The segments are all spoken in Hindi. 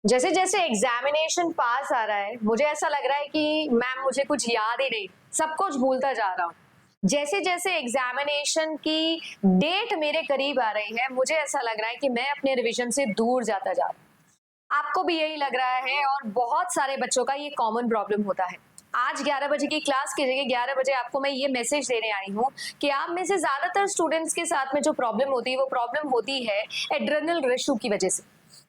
जैसे जैसे एग्जामिनेशन पास आ रहा है मुझे ऐसा लग रहा है कि मैम मुझे कुछ याद ही नहीं, सब कुछ भूलता जा रहा हूँ। जैसे जैसे एग्जामिनेशन की डेट मेरे करीब आ रही है मुझे ऐसा लग रहा है कि मैं अपने रिवीजन से दूर जाता जा रहा हूँ। आपको भी यही लग रहा है और बहुत सारे बच्चों का ये कॉमन प्रॉब्लम होता है। आज 11 बजे की क्लास की जगह 11 बजे आपको मैं ये मैसेज देने आई हूँ कि आप में से ज्यादातर स्टूडेंट्स के साथ में जो प्रॉब्लम होती है वो प्रॉब्लम होती है एड्रेनल रश की वजह से।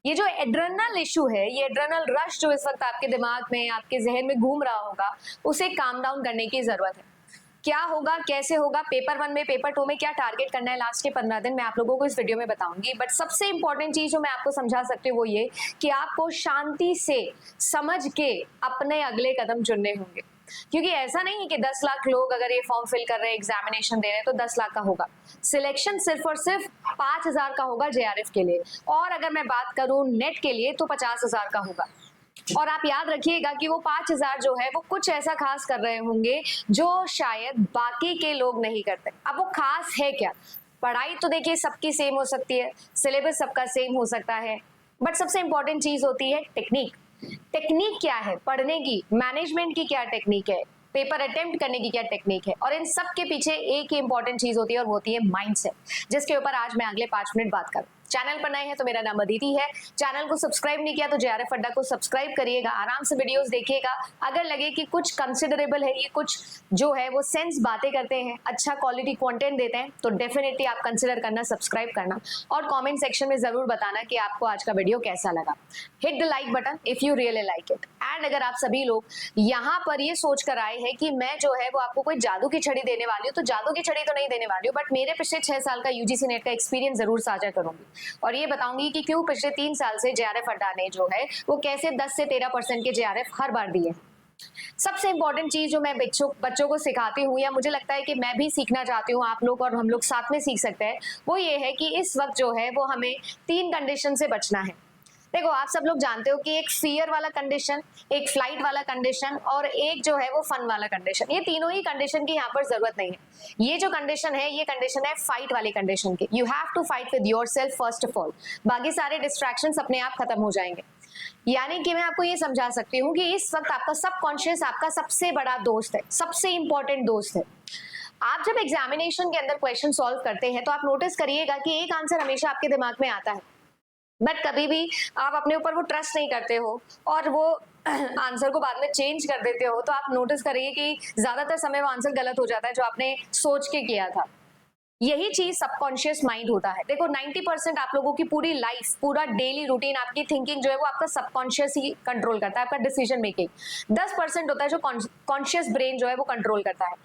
ये जो एड्रेनल इशू है, ये एड्रेनल रश जो इस वक्त आपके दिमाग में आपके जहन में घूम रहा होगा, उसे काम डाउन करने की जरूरत है। क्या होगा, कैसे होगा, पेपर 1 में पेपर 2 में क्या टारगेट करना है लास्ट के 15 दिन मैं आप लोगों को इस वीडियो में बताऊंगी। बट सबसे इंपॉर्टेंट चीज जो मैं आपको समझा सकती हूँ वो ये कि आपको शांति से समझ के अपने अगले कदम चुनने होंगे। क्योंकि ऐसा नहीं है कि 10 लाख लोग अगर ये फॉर्म फिल कर रहे हैं, एग्जामिनेशन दे रहे हैं तो 10 लाख का होगा। सिलेक्शन सिर्फ और सिर्फ 5,000 का होगा जेआरएफ के लिए, और अगर मैं बात करूं नेट के लिए तो 50,000 का होगा। और आप याद रखिएगा कि वो 5,000 जो है वो कुछ ऐसा खास कर रहे होंगे जो शायद बाकी के लोग नहीं करते। अब वो खास है क्या? पढ़ाई तो देखिए सबकी सेम हो सकती है, सिलेबस सबका सेम हो सकता है, बट सबसे इंपॉर्टेंट चीज होती है टेक्निक। टेक्निक क्या है पढ़ने की, मैनेजमेंट की क्या टेक्निक है, पेपर अटेम्प्ट करने की क्या टेक्निक है, और इन सब के पीछे एक ही इंपॉर्टेंट चीज होती है और वो होती है माइंडसेट, जिसके ऊपर आज मैं अगले 5 मिनट बात करूं। चैनल पर नए हैं तो मेरा नाम अदिति है। चैनल को सब्सक्राइब नहीं किया तो जेआरएफ अड्डा को सब्सक्राइब करिएगा, आराम से वीडियोस देखिएगा। अगर लगे कि कुछ कंसिडरेबल है, ये कुछ जो है वो सेंस बातें करते हैं, अच्छा क्वालिटी कंटेंट देते हैं, तो डेफिनेटली आप कंसिडर करना, सब्सक्राइब करना, और कमेंट सेक्शन में जरूर बताना कि आपको आज का वीडियो कैसा लगा। Hit the like button if you really like it. And अगर आप सभी लोग यहाँ पर ये सोच कर आए हैं कि मैं जो है वो आपको कोई जादू की छड़ी देने वाली हूँ, तो जादू की छड़ी तो नहीं देने वाली हूँ, बट मेरे पिछले 6 साल का यूजीसी नेट का एक्सपीरियंस जरूर साझा करूंगी और ये बताऊंगी कि क्यों पिछले 3 साल से जेआरएफ अड्डा ने जो है वो कैसे 10 से 13% के जेआरएफ हर बार दिए। सबसे इंपॉर्टेंट चीज जो मैं बच्चों को सिखाती हूँ, या मुझे लगता है कि मैं भी सीखना चाहती हूँ, आप लोग और हम लोग साथ में सीख सकते हैं, वो ये है कि इस वक्त जो है वो हमें 3 कंडीशन से बचना है। देखो आप सब लोग जानते हो कि एक फियर वाला कंडीशन, एक फ्लाइट वाला कंडीशन और एक जो है वो फन वाला कंडीशन, ये तीनों ही कंडीशन की यहाँ पर जरूरत नहीं है। ये जो कंडीशन है ये कंडीशन है फाइट वाले कंडीशन की। You have to fight with yourself first of all, बाकी सारे डिस्ट्रैक्शंस अपने आप खत्म हो जाएंगे। यानी कि मैं आपको ये समझा सकती हूँ कि इस वक्त आपका सबकॉन्शियस आपका सबसे बड़ा दोस्त है, सबसे इंपॉर्टेंट दोस्त है। आप जब एग्जामिनेशन के अंदर क्वेश्चन सॉल्व करते हैं तो आप नोटिस करिएगा कि एक आंसर हमेशा आपके दिमाग में आता है, बट कभी भी आप अपने ऊपर वो ट्रस्ट नहीं करते हो और वो आंसर को बाद में चेंज कर देते हो, तो आप नोटिस करिए कि ज्यादातर समय वो आंसर गलत हो जाता है जो आपने सोच के किया था। यही चीज सबकॉन्शियस माइंड होता है। देखो 90% आप लोगों की पूरी लाइफ, पूरा डेली रूटीन, आपकी थिंकिंग जो है वो आपका सबकॉन्शियस ही कंट्रोल करता है, आपका डिसीजन मेकिंग 10% होता है जो कॉन्शियस ब्रेन जो है वो कंट्रोल करता है।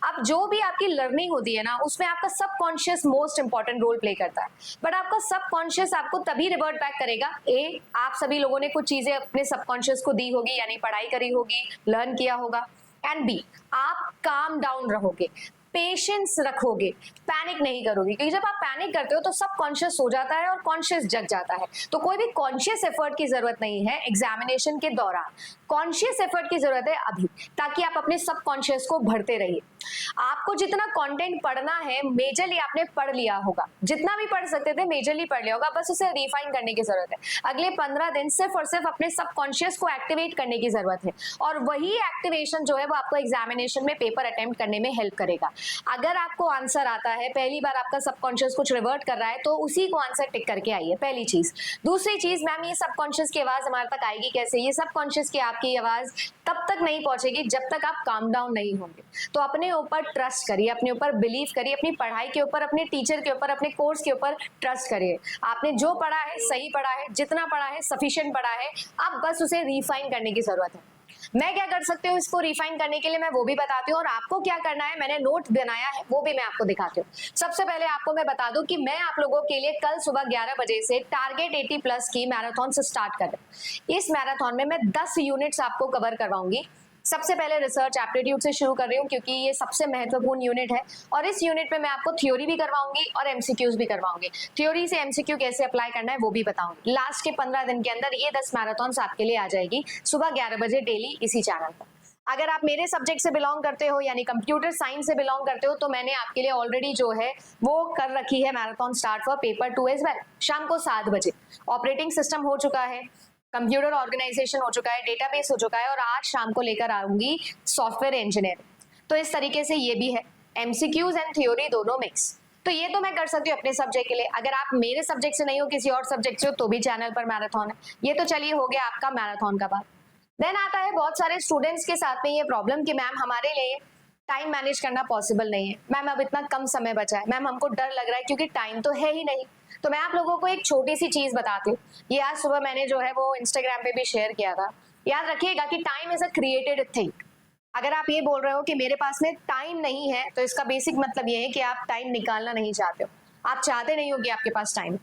अब जो भी आपकी लर्निंग होती है ना, उसमें आपका subconscious most important role play करता है। बट आपका सबकॉन्शियस आपको तभी रिवर्ट बैक करेगा, ए आप सभी लोगों ने कुछ चीजें अपने सबकॉन्शियस को दी होगी, यानी पढ़ाई करी होगी, लर्न किया होगा, एंड बी आप काम डाउन रहोगे, पेशेंस रखोगे, पैनिक नहीं करोगे। क्योंकि जब आप पैनिक करते हो तो सब कॉन्शियस सो जाता है और कॉन्शियस जग जाता है। तो कोई भी कॉन्शियस एफर्ट की जरूरत नहीं है एग्जामिनेशन के दौरान, कॉन्शियस एफर्ट की जरूरत है अभी, ताकि आप अपने सब कॉन्शियस को भरते रहिए। आपको जितना कंटेंट पढ़ना है मेजरली आपने पढ़ लिया होगा, जितना भी पढ़ सकते थे मेजरली पढ़ लिया होगा, बस उसे रिफाइन करने की जरूरत है। अगले 15 दिन सिर्फ और सिर्फ अपने सब कॉन्शियस को एक्टिवेट करने की जरूरत है, और वही एक्टिवेशन जो है वो आपको एग्जामिनेशन में पेपर अटेम्प्ट करने में हेल्प करेगा। अगर आपको आंसर आता है, पहली बार आपका सबकॉन्शियस कुछ रिवर्ट कर रहा है, तो उसी को आंसर टिक करके आइए, पहली चीज। दूसरी चीज, मैम ये सबकॉन्शियस की आवाज हमारे तक आएगी कैसे? ये सबकॉन्शियस की आपकी आवाज तब तक नहीं पहुंचेगी जब तक आप काम डाउन नहीं होंगे। तो अपने ऊपर ट्रस्ट करिए, अपने ऊपर बिलीव करिए, अपनी पढ़ाई के ऊपर, अपने टीचर के ऊपर, अपने कोर्स के ऊपर ट्रस्ट करिए। आपने जो पढ़ा है सही पढ़ा है, जितना पढ़ा है सफिशिएंट पढ़ा है, अब बस उसे रिफाइन करने की जरूरत है। मैं क्या कर सकती हूँ इसको रिफाइन करने के लिए, मैं वो भी बताती हूँ, और आपको क्या करना है मैंने नोट बनाया है वो भी मैं आपको दिखाती हूँ। सबसे पहले आपको मैं बता दूं कि मैं आप लोगों के लिए कल सुबह 11 बजे से टारगेट 80+ की मैराथन से स्टार्ट कर रही हूँ। इस मैराथन में मैं 10 यूनिट्स आपको कवर करवाऊंगी। सबसे पहले रिसर्च एप्टीट्यूड से शुरू कर रही हूँ क्योंकि ये सबसे महत्वपूर्ण यूनिट है, और इस यूनिट में मैं आपको थ्योरी भी करवाऊंगी और एमसीक्यूज भी करवाऊंगी। थ्योरी से एमसीक्यू कैसे अप्लाई करना है वो भी बताऊंगी। लास्ट के 15 दिन के अंदर ये 10 मैराथन आपके लिए आ जाएगी सुबह 11 बजे डेली इसी चैनल पर। अगर आप मेरे सब्जेक्ट से बिलोंग करते हो, यानी कंप्यूटर साइंस से बिलोंग करते हो, तो मैंने आपके लिए ऑलरेडी जो है वो कर रखी है marathon start for paper 2 as well. शाम को 7 बजे ऑपरेटिंग सिस्टम हो चुका है, कंप्यूटर ऑर्गेनाइजेशन हो चुका है, डेटाबेस हो चुका है, और आज शाम को लेकर आऊंगी सॉफ्टवेयर इंजीनियर। तो इस तरीके से ये भी है, एमसीक्यूज एंड थ्योरी दोनों मिक्स। तो ये तो मैं कर सकती हूँ अपने सब्जेक्ट के लिए। अगर आप मेरे सब्जेक्ट से नहीं हो, किसी और सब्जेक्ट से हो, तो भी चैनल पर मैराथन है। ये तो चलिए हो गया आपका मैराथन का बात। देन आता है बहुत सारे स्टूडेंट्स के साथ में ये प्रॉब्लम कि मैम हमारे लिए टाइम मैनेज करना पॉसिबल नहीं है, मैम अब इतना कम समय बचा है, मैम हमको डर लग रहा है क्योंकि टाइम तो है ही नहीं। तो मैं आप लोगों को एक छोटी सी चीज बताती हूँ, ये आज सुबह मैंने जो है वो इंस्टाग्राम पे भी शेयर किया था। याद रखिएगा कि time is a created thing. अगर आप ये बोल रहे हो कि मेरे पास में टाइम नहीं है, तो इसका बेसिक मतलब ये है कि आप टाइम निकालना नहीं चाहते हो, आप चाहते नहीं हो कि आपके पास टाइम,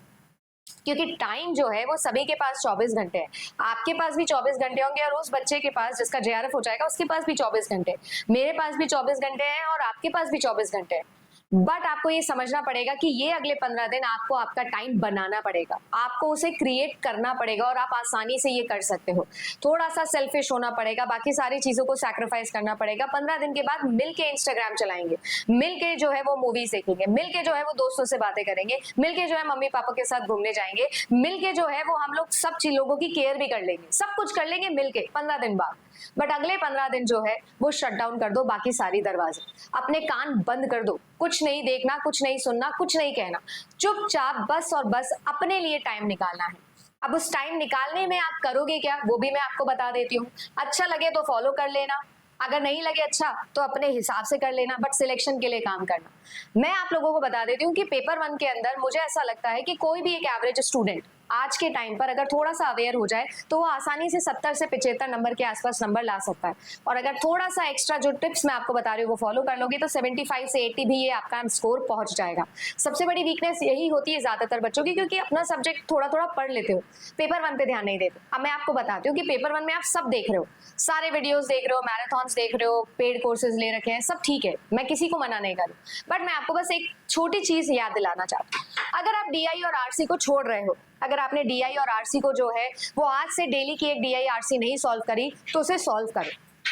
क्योंकि टाइम जो है वो सभी के पास 24 घंटे है। आपके पास भी 24 घंटे होंगे, और उस बच्चे के पास जिसका जेआरएफ हो जाएगा उसके पास भी 24 घंटे, मेरे पास भी 24 घंटे हैं, और आपके पास भी 24 घंटे हैं। बट आपको ये समझना पड़ेगा कि ये अगले 15 दिन आपको आपका टाइम बनाना पड़ेगा, आपको उसे क्रिएट करना पड़ेगा, और आप आसानी से ये कर सकते हो। थोड़ा सा सेल्फिश होना पड़ेगा, बाकी सारी चीजों को सैक्रिफाइस करना पड़ेगा। 15 दिन के बाद मिलके इंस्टाग्राम चलाएंगे, मिलके जो है वो मूवीज देखेंगे, मिलके जो है वो दोस्तों से बातें करेंगे, मिलके जो है मम्मी पापा के साथ घूमने जाएंगे, मिलके जो है वो हम लोग सब लोगों की केयर भी कर लेंगे, सब कुछ कर लेंगे मिलके 15 दिन बाद। बट अगले 15 दिन जो है वो शट डाउन कर दो, बाकी सारी दरवाजे, अपने कान बंद कर दो, कुछ नहीं देखना, कुछ नहीं सुनना, कुछ नहीं कहना, चुपचाप बस और बस अपने लिए टाइम निकालना है। अब उस टाइम निकालने में आप करोगे क्या, वो भी मैं आपको बता देती हूँ। अच्छा लगे तो फॉलो कर लेना, अगर नहीं लगे अच्छा तो अपने हिसाब से कर लेना, बट सिलेक्शन के लिए काम करना। मैं आप लोगों को बता देती हूँ कि पेपर 1 के अंदर मुझे ऐसा लगता है कि कोई भी एक एवरेज स्टूडेंट आज के टाइम पर अगर थोड़ा सा अवेयर हो जाए तो वो आसानी से 70 से 75 नंबर के आसपास नंबर ला सकता है। और अगर थोड़ा सा एक्स्ट्रा जो टिप्स मैं आपको बता रही हूँ वो फॉलो कर लोगे तो 75 से 80 भी ये आपका स्कोर पहुंच जाएगा। सबसे बड़ी वीकनेस यही होती है ज्यादातर बच्चों की, क्योंकि अपना सब्जेक्ट थोड़ा थोड़ा पढ़ लेते हो, पेपर 1 पे ध्यान नहीं देते। अब मैं आपको बताती हूँ कि पेपर 1 में आप सब देख रहे हो, सारे वीडियोस देख रहे हो, मैराथन्स देख रहे हो, पेड कोर्सेज ले रखे हैं, सब ठीक है, मैं किसी को मना नहीं कर रही, बट मैं आपको बस एक छोटी चीज याद दिलाना चाहती हूँ। अगर आप डीआई और आरसी को छोड़ रहे हो, अगर आपने डीआई और आरसी को जो है वो आज से डेली की एक डीआई आरसी नहीं सॉल्व करी, तो उसे सॉल्व करो।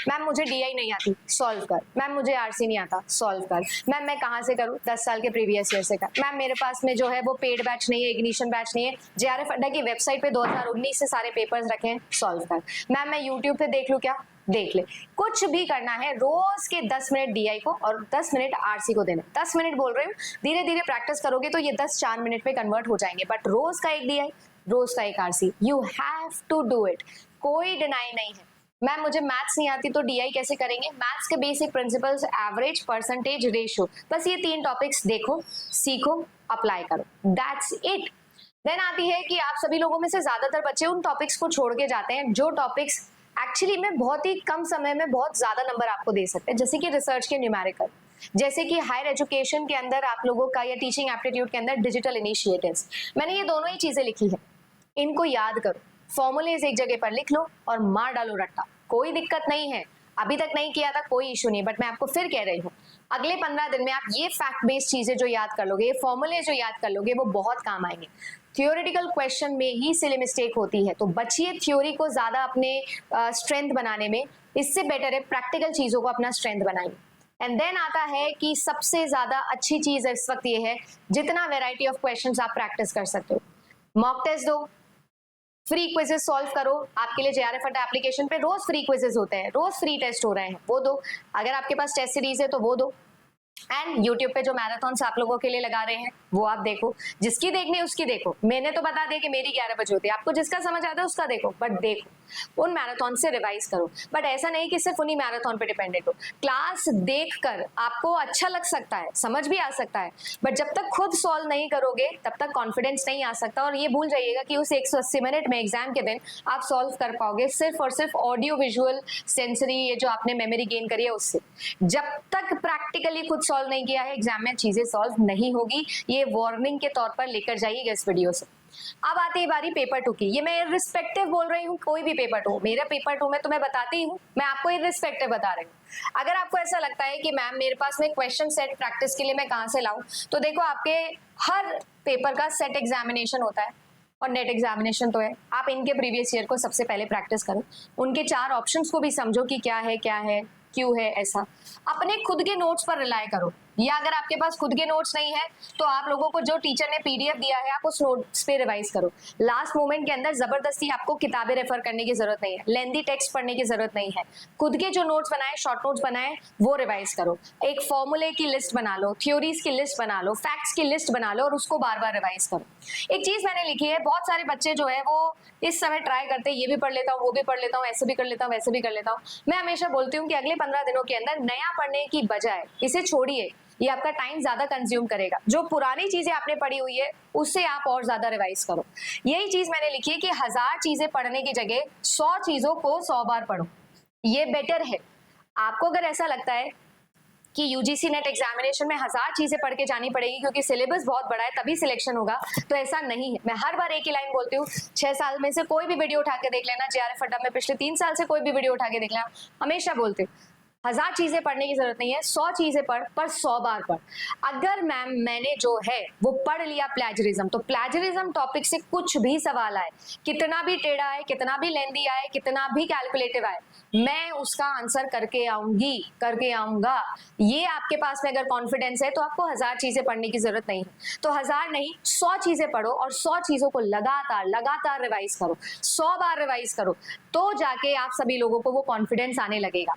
मैम मुझे डीआई नहीं आती, सॉल्व कर। मैम मुझे आरसी नहीं आता, सॉल्व कर। मैम मैं कहाँ से करूँ, 10 साल के प्रीवियस ईयर से कर। मैम मेरे पास में जो है वो पेड बैच नहीं है, इग्निशन बैच नहीं है, जेआरएफ अड्डा की वेबसाइट पे 2019 से सारे पेपर्स रखे हैं, सॉल्व कर। मैम मैं यूट्यूब पे देख लूँ क्या, देख ले। कुछ भी करना है, रोज के 10 मिनट डीआई को और 10 मिनट आरसी को देना। 10 मिनट बोल रही हूँ, धीरे धीरे प्रैक्टिस करोगे तो ये 10 4 मिनट पे कन्वर्ट हो जाएंगे, बट रोज का एक डीआई, रोज का एक RC, you have to do it, कोई डिनाई नहीं है। मैम मुझे मैथ्स नहीं आती तो डीआई कैसे करेंगे, मैथ्स के basic principles, average, percentage, ratio, बस ये 3 टॉपिक्स देखो, सीखो, अप्लाई करो, दैट्स इट। देन आती है कि आप सभी लोगों में से ज्यादातर बच्चे उन टॉपिक्स को छोड़ के जाते हैं जो टॉपिक्स एक्चुअली में बहुत ही कम समय में बहुत ज्यादा नंबर आपको दे सकते हैं, जैसे कि रिसर्च के न्यूमेरिकल, जैसे कि हायर एजुकेशन के अंदर आप लोगों का या टीचिंग एप्टीट्यूड के अंदर डिजिटल इनिशिएटिव्स। मैंने ये दोनों ही चीजें लिखी है, इनको याद करो, फॉर्मूलेज एक जगह पर लिख लो और मार डालो रट्टा, कोई दिक्कत नहीं है। अभी तक नहीं किया था कोई इशू नहीं, बट मैं आपको फिर कह रही हूँ अगले 15 दिन में आप ये फैक्ट बेस्ड चीजें जो याद कर लोगे, ये फॉर्मूले जो याद कर लोगे, वो बहुत काम आएंगे। थियोरेटिकल क्वेश्चन में ही सिली मिस्टेक होती है, तो बचिए थ्योरी को ज्यादा अपने स्ट्रेंथ बनाने में, इससे बेटर है प्रैक्टिकल चीजों को अपना स्ट्रेंथ बनाइए। एंड देन आता है कि सबसे ज्यादा अच्छी चीज इस वक्त ये है, जितना वेराइटी ऑफ क्वेश्चंस आप प्रैक्टिस कर सकते हो, मॉक टेस्ट दो, फ्री क्विजेस सॉल्व करो। आपके लिए जेआरएफ अड्डा एप्लीकेशन पे रोज फ्री क्विजेस होते हैं, रोज फ्री टेस्ट हो रहे हैं, वो दो। अगर आपके पास टेस्ट सीरीज है तो वो दो। एंड यूट्यूब पे जो मैराथन्स आप लोगों के लिए लगा रहे हैं वो आप देखो, जिसकी देखनी उसकी देखो। मैंने तो बता दिया कि मेरी 11 बजे होती है, आपको जिसका समझ आता है उसका देखो, बट देखो उन मैराथन से रिवाइज करो। बट ऐसा नहीं कि सिर्फ उन्हीं मैराथन पे डिपेंडेंट हो, क्लास देखकर आपको अच्छा लग सकता है, समझ भी आ सकता है, बट जब तक खुद सॉल्व नहीं करोगे तब तक कॉन्फिडेंस नहीं आ सकता। और ये भूल जाइएगा कि उस 180 मिनट में एग्जाम के दिन आप सॉल्व कर पाओगे सिर्फ और सिर्फ ऑडियो विजुअल सेंसरी, ये जो आपने मेमोरी गेन करी है उससे। जब तक प्रैक्टिकली खुद सॉल्व नहीं किया है एग्जाम में चीजें सॉल्व नहीं होगी, ये वार्निंग के तौर पर लेकर जाइएगा इस वीडियो से। अब आती है बारी पेपर 2 की। ये मैं इररिस्पेक्टिव बोल रही हूँ, कोई भी पेपर 2, मेरा पेपर 2 में तो मैं बताती हूँ, मैं आपको इररिस्पेक्टिव बता रही हूँ। अगर आपको ऐसा लगता है कि मैम मेरे पास में क्वेश्चन सेट प्रैक्टिस के लिए मैं कहाँ से लाऊं, तो देखो आपके हर पेपर का सेट एग्जामिनेशन होता है और नेट एग्जामिनेशन तो है। आप इनके प्रीवियस ईयर को सबसे पहले प्रैक्टिस करो, उनके 4 ऑप्शंस को भी समझो कि क्या है क्यों है ऐसा। अपने खुद के नोट्स पर रिलाय करो, या अगर आपके पास खुद के नोट्स नहीं है तो आप लोगों को जो टीचर ने पीडीएफ दिया है आप उस नोट्स पे रिवाइज करो। लास्ट मोमेंट के अंदर जबरदस्ती आपको किताबें रेफर करने की जरूरत नहीं है, लेंदी टेक्स्ट पढ़ने की जरूरत नहीं है। खुद के जो नोट्स बनाए, शॉर्ट नोट्स बनाए, वो रिवाइज करो। एक फॉर्मूले की लिस्ट बना लो, थ्योरीज की लिस्ट बना लो, फैक्ट्स की लिस्ट बना लो और उसको बार बार रिवाइज करो। एक चीज मैंने लिखी है, बहुत सारे बच्चे जो है वो इस समय ट्राई करते हैं, ये भी पढ़ लेता हूँ, वो भी पढ़ लेता हूँ, ऐसे भी कर लेता हूँ, वैसे भी कर लेता हूँ। मैं हमेशा बोलती हूँ कि अगले 15 दिनों के अंदर नया पढ़ने की बजाय इसे छोड़िए, ये आपका टाइम ज्यादा कंज्यूम करेगा। जो पुरानी चीजें आपने पढ़ी हुई है उससे आप और ज्यादा रिवाइज करो। यही चीज मैंने लिखी है कि 1000 चीजें पढ़ने की जगह 100 चीजों को 100 बार पढ़ो, ये बेटर है। आपको अगर ऐसा लगता है कि यूजीसी नेट एग्जामिनेशन में 1000 चीजें पढ़ के जानी पड़ेगी क्योंकि सिलेबस बहुत बड़ा है तभी सिलेक्शन होगा, तो ऐसा नहीं है। मैं हर बार एक ही लाइन बोलती हूँ, 6 साल में से कोई भी वीडियो उठा के देख लेना, जेआरएफ अड्डा में पिछले 3 साल से कोई भी वीडियो उठा के देख लेना, हमेशा बोलती हूँ 1000 चीजें पढ़ने की जरूरत नहीं है, 100 चीजें पढ़, पर 100 बार पढ़। अगर मैम मैंने जो है वो पढ़ लिया प्लेजरिज्म, तो प्लेजरिज्म टॉपिक से कुछ भी सवाल आए, कितना भी टेढ़ा आए, कितना भी लेंदी आए, कितना भी कैलकुलेटिव आए, मैं उसका आंसर करके आऊंगी, करके आऊंगा। ये आपके पास में अगर कॉन्फिडेंस है तो आपको 1000 चीजें पढ़ने की जरूरत नहीं है। तो 1000 नहीं, 100 चीजें पढ़ो और 100 चीजों को लगातार लगातार रिवाइज करो, 100 बार रिवाइज करो, तो जाके आप सभी लोगों को वो कॉन्फिडेंस आने लगेगा।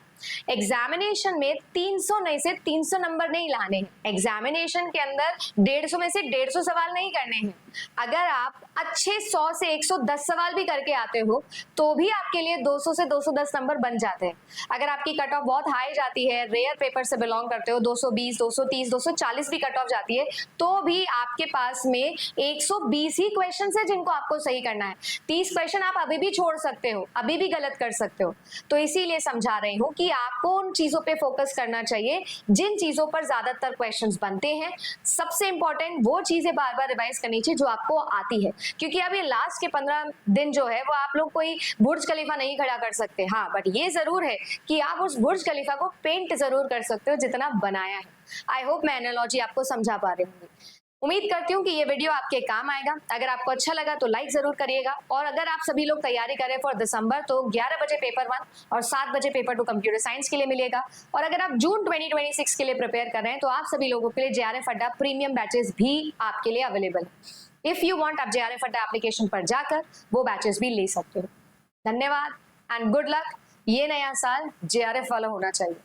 एग्जामिनेशन में 300 नहीं से 300 नंबर नहीं लाने हैं। एग्जामिनेशन के अंदर 150 में से 150 सवाल नहीं करने हैं। अगर आप अच्छे 100 से 110 सवाल भी करके आते हो तो भी आपके लिए 200 से 210 नंबर बन जाते हैं। अगर आपकी कट ऑफ बहुत हाई जाती है, रेयर पेपर से बिलोंग करते हो, 220, 230, 240 भी कट ऑफ जाती है, तो भी आपके पास में 120 ही क्वेश्चन है जिनको आपको सही करना है। 30 क्वेश्चन आप अभी भी छोड़ सकते हो, अभी भी गलत कर सकते हो। तो इसीलिए समझा रही हूँ कि आपको उन चीजों पे फोकस करना चाहिए जिन चीजों पर ज्यादातर क्वेश्चंस बनते हैं। सबसे इंपॉर्टेंट वो चीजें बार बार रिवाइज करनी चाहिए जो आपको आती है, क्योंकि अब ये लास्ट के 15 दिन जो है वो आप लोग कोई बुर्ज खलीफा नहीं खड़ा कर सकते। हाँ, बट ये जरूर है कि आप उस बुर्ज खलीफा को पेंट जरूर कर सकते हो जितना बनाया है। आई होप मैं एनालॉजी आपको समझा पा रही हूँ। उम्मीद करती हूँ कि ये वीडियो आपके काम आएगा। अगर आपको अच्छा लगा तो लाइक जरूर करिएगा, और अगर आप सभी लोग तैयारी करें फॉर दिसंबर तो 11 बजे पेपर 1 और 7 बजे पेपर 2 कंप्यूटर साइंस के लिए मिलेगा। और अगर आप जून 2026 के लिए प्रिपेयर कर रहे हैं तो आप सभी लोगों के लिए जेआरएफ अड्डा प्रीमियम बैचेस भी आपके लिए अवेलेबल है। इफ यू वांट, आप जेआरएफ अड्डा एप्लीकेशन पर जाकर वो बैचेस भी ले सकते हो। धन्यवाद एंड गुड लक। ये नया साल जेआरएफ वाला होना चाहिए।